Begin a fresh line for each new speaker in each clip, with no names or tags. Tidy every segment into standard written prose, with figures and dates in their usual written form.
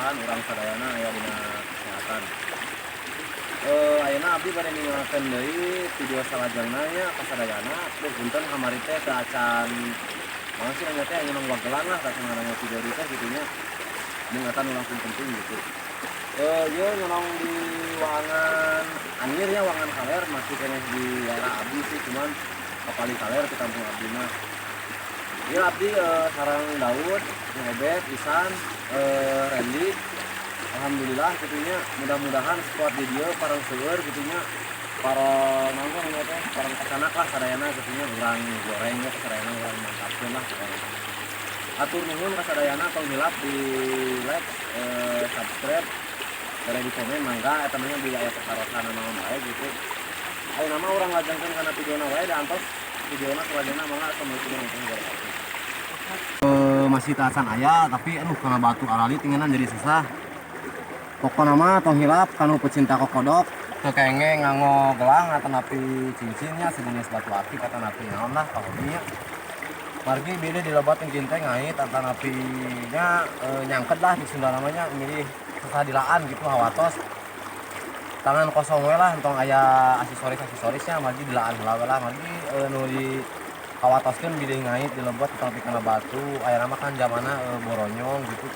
kesehatan orang sadayana aya dina kesehatan. Ayeuna abdi bade ningalkeun deui video salajengna nya kasadayana terus punten kamari teh teu acan naon sih nya teh aya nu wagelan lah ka ngaranna video teh kitu nya mun eta nu langsung penting gitu. Ieu nyolong di Wangan Anjir ya Wangan Kaler masih keneh di daerah abdi sih cuman kapali Kaler ke kampung abdi mah. Ieu abdi sareng Daud, Ebet, Isan, Randy. Alhamdulillah gitunya mudah-mudahan squad video parang seueur gitunya para nongkrong nya teh parang kasanak lah sadayana gitunya urang gorengnya kasadayana urang mantapkeun lah pokona. Atur nuhun kasadayana tong hilap di like, subscribe, bere di komen mangga eta mah di aya kesarosan naon bae gitu. Ayeuna mah urang lajengkeun kana videona wae da antos videona salajengna mangga assalamualaikum warahmatullahi wabarakatuh. Masih taasan aya tapi aduh kana batu arali tingenan jadi susah. Pokokna mah tong hilap kanu pecinta kokodok teu kenge nganggo gelang atau napi cincinnya sejenis batu akik atau napi naon lah pokoknya. Margi bede dilobatin ginteng ngait atau napi nya nyangket lah di Sunda namanya milih susah dilaan gitu hawatos. Tangan kosong we lah entong aya aksesorisnya margi dilaan heula lah margi nu di hawatoskeun bide ngait dilebot tapi kena batu aya nama kan zamana boronyong gitu.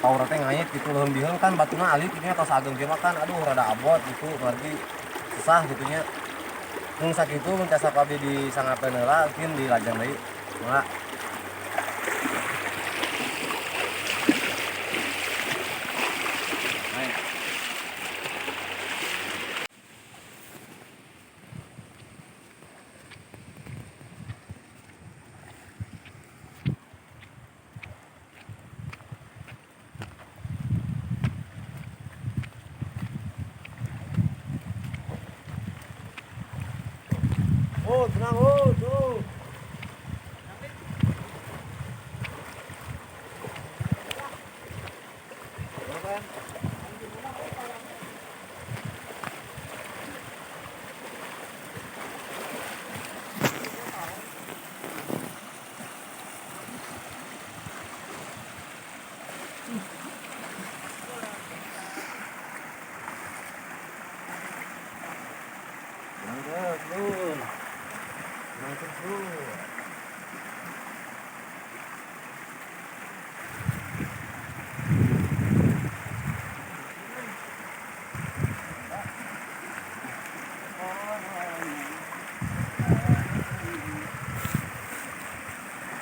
Power teh ngait gitu leuheum diheung kan batuna alit gitu nya tos ageng ge makan aduh rada abot gitu berarti susah gitu nya. Mun sakitu mun tiasa abdi disangapeun heula mungkin dilajang deui. Mangga. Oh, tenang, oh, tuh.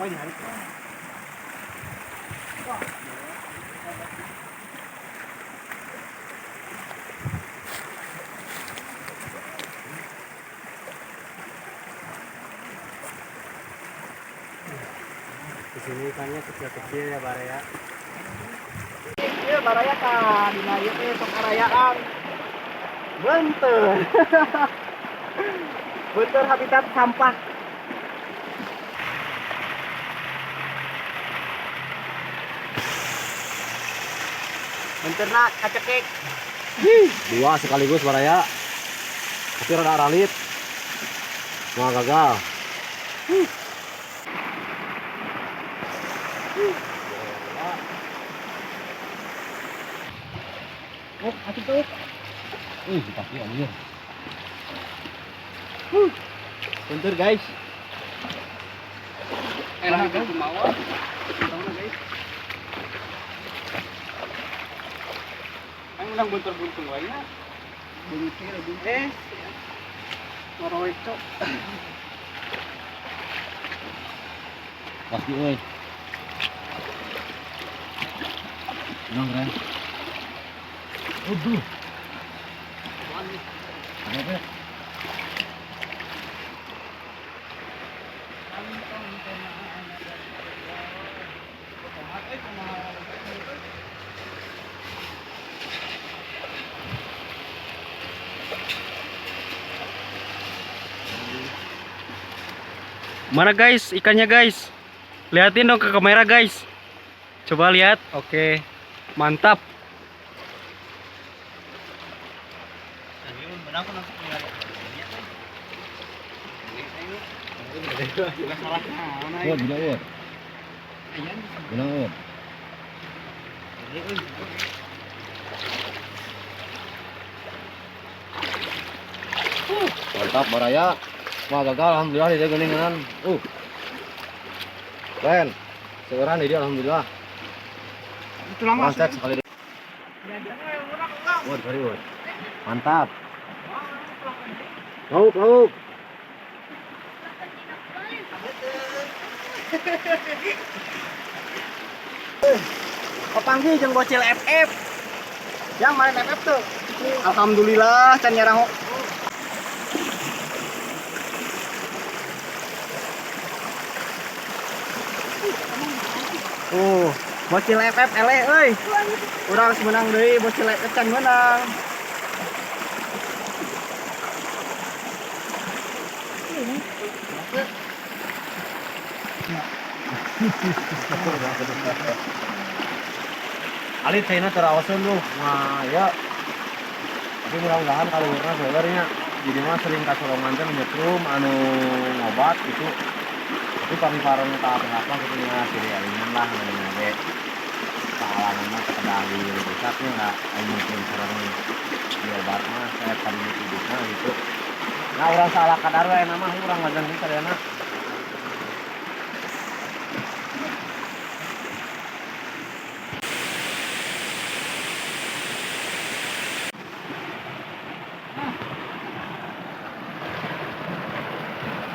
Apa ini hari? Di sini ikannya kecil-kecil ya Baraya. Iya Baraya kan dinaik nih untuk perayaan. Bentar. Bentar habitat sampah. Bentar nak kacekek. Dua sekaligus Baraya. Tapi rada aralit. Mau gagal. Oh, asik tuh. Dipake anjir. Bentar guys. Enak kan mawar. Tunggu guys. Ang lang bunter-buntung wae ya. Buntir. Moroy cok. Pasti euy. Nang keren. Aduh. Apa?
Mana guys ikannya guys? Lihatin dong ke kamera guys. Coba lihat. Oke. Mantap.
Mantap Baraya. Wah gagal alhamdulillah dia geningan. Keren. Seorang dia alhamdulillah.
Itu lama
Proses sekali. Wah, mantap. Lauk.
Papanggi jeung bocil FF. Yang main FF tuh. Alhamdulillah can nyarang. Bocil FF ele euy. Urang menang deui bocil FF can menang.
Alit saya terawasan lu. Nah, ya. Tapi mudah-mudahan kalau urang sebenarnya jadi mah sering kacolongan teh nyetrum anu ngobat gitu. Tapi paling-paling tak apa gitu nya sih alingan lah namanya ge. Kaalaman mah kekedali rusaknya enggak mungkin sareng diobat mah saya kan hidupnya gitu. Nah, urang salah kadar we nama urang ngajan ieu kadana.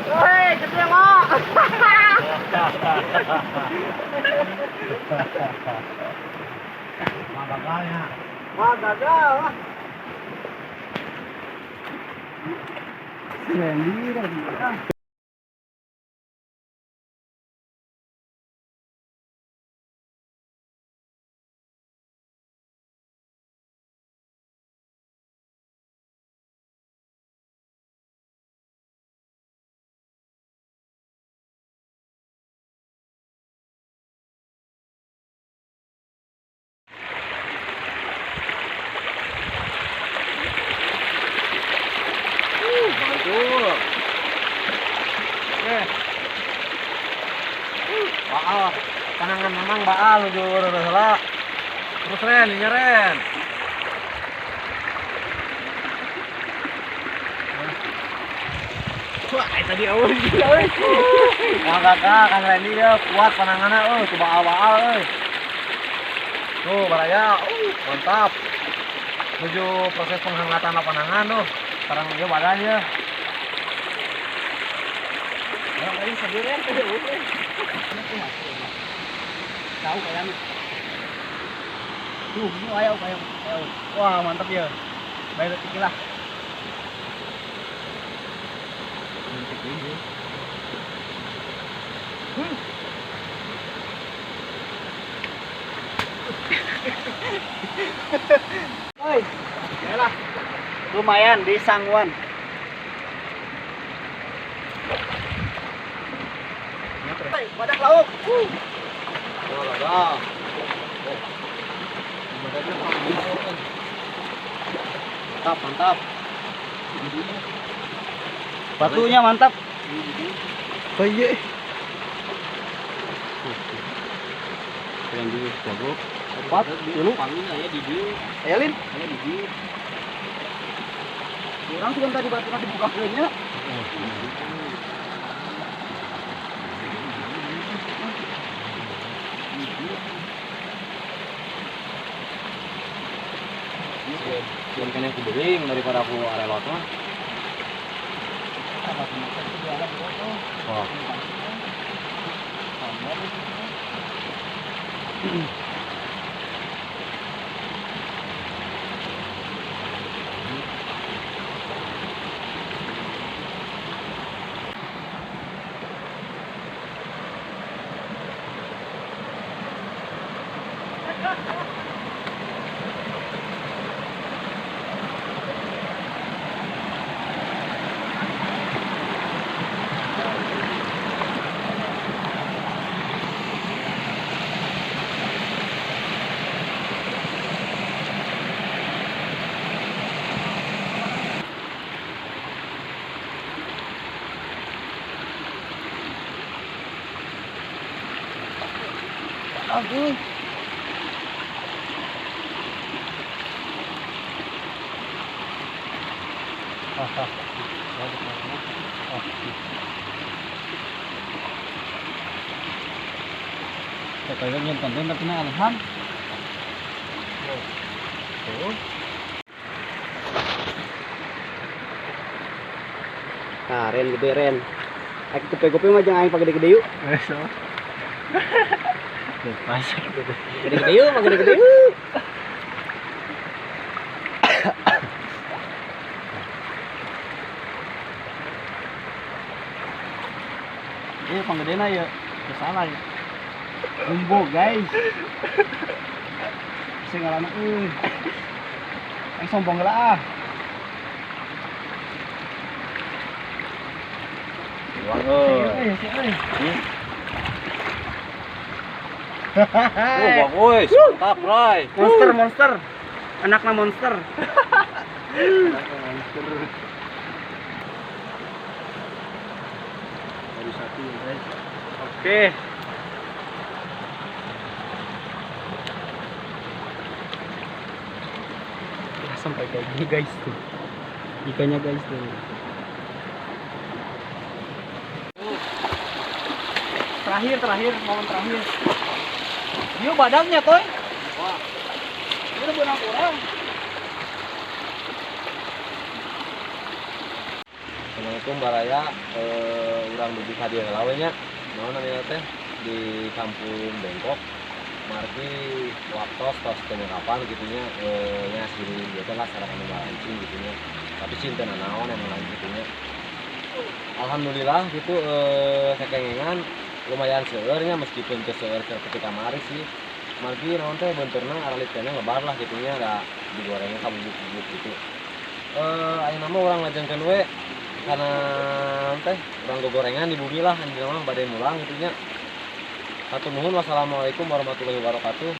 Hei, gede lo.
Magagalnya.
Wah, gagal. Randy tadi.
Mantul. Baal, kanangan memang baal jujur salah. Terus Ren, ini Ren.
Wah, tadi awal gila euy.
Wah kakak, Kang Randy dia kuat panangannya, tuh baal-baal Tuh Baraya, mantap. Menuju proses penghangatan panangan tuh. Sekarang dia badannya.
Orang lain sendirian tuh. Tahu kalian. Tuh, ayo. Wah, mantap ya. Baik detik lah. Oi, yalah. Lumayan di Sangwan. Wadah lauk.
Wah gagal. Mantap.
Batunya mantap. Oh iya.
Keren juga, jago.
Empat, dulu.
Panggilnya di dia.
Ayo Lin.
Saya di dia.
Orang tuh kan tadi batu nanti buka kerennya.
Yang kena aku bering daripada aku arelot mah. Wah.
Aduh. Kayaknya yang penting tapi na alham.
Nah, Ren gede Ren. Aku kopi mah jangan pakai gede-gede yuk.
Pas.
Gede-gede yuk, mah gede-gede yuk.
Panggedena ya. Salah ya. Umbo guys. Sing ngaranna Yang sombong lah.
Wah, bagus. Mantap, Bray.
Monster. Anaknya monster.
Baru satu, guys.
Oke. Sampai kayak gini guys tuh. Ikannya guys tuh. Terakhir, momen terakhir. Yuk badannya toy.
Wah,
Ini benang orang.
Assalamualaikum Baraya. Urang dugi hadiah lawenya. Naon namanya teh di kampung Bengkok. Margi waktos tos kapan gitunya ngasih gitu lah sarana mancing gitunya. Tapi cinta naon emang lain gitunya. Alhamdulillah gitu sakengengan lumayan seurnya meskipun teu seur seperti kamari sih. Margi naon teh benturna aralitena lebar lah gitunya da digorengnya kabubuk-bubuk gitu. Ayeuna mah urang lajengkeun we karena teh urang gogorengan di bumi lah anjeun mah bade mulang gitunya. Hatur nuhun, wassalamualaikum warahmatullahi wabarakatuh.